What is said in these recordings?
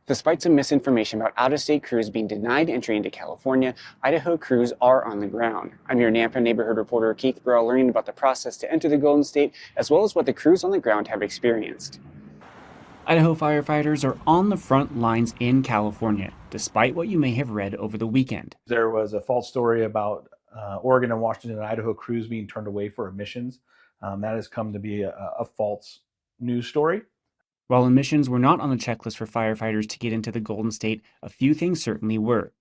Despite some misinformation about out-of-state crews being denied entry into California, Idaho crews are on the ground. I'm your Nampa neighborhood reporter Keith Burrell, learning about the process to enter the Golden State, as well as what the crews on the ground have experienced. Idaho firefighters are on the front lines in California, despite what you may have read over the weekend. There was a false story about Oregon and Washington and Idaho crews being turned away for emissions. That has come to be a false news story. While emissions were not on the checklist for firefighters to get into the Golden State, a few things certainly were.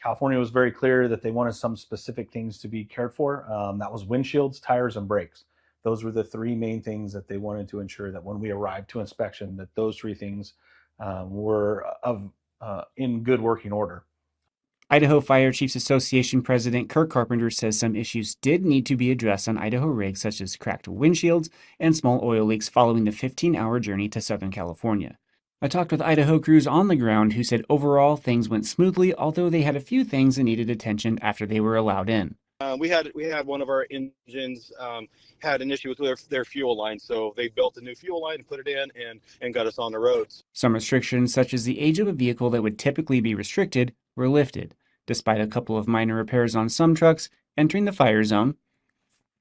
California was very clear that they wanted some specific things to be cared for. That was windshields, tires, and brakes. Those were the three main things that they wanted to ensure that when we arrived to inspection, that those three things were in good working order. Idaho Fire Chiefs Association President Kirk Carpenter says some issues did need to be addressed on Idaho rigs, such as cracked windshields and small oil leaks following the 15-hour journey to Southern California. I talked with Idaho crews on the ground who said overall things went smoothly, although they had a few things that needed attention after they were allowed in. We had one of our engines had an issue with their fuel line, so they built a new fuel line and put it in and got us on the roads. Some restrictions, such as the age of a vehicle that would typically be restricted, were lifted, despite a couple of minor repairs on some trucks entering the fire zone.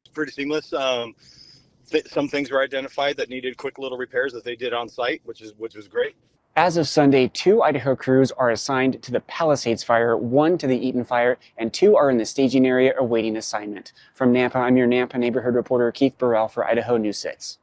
It's pretty seamless. Some things were identified that needed quick little repairs that they did on site, which was great. As of Sunday, 2 Idaho crews are assigned to the Palisades fire, 1 to the Eaton fire, and 2 are in the staging area awaiting assignment. From Nampa, I'm your Nampa neighborhood reporter Keith Burrell for Idaho News 6.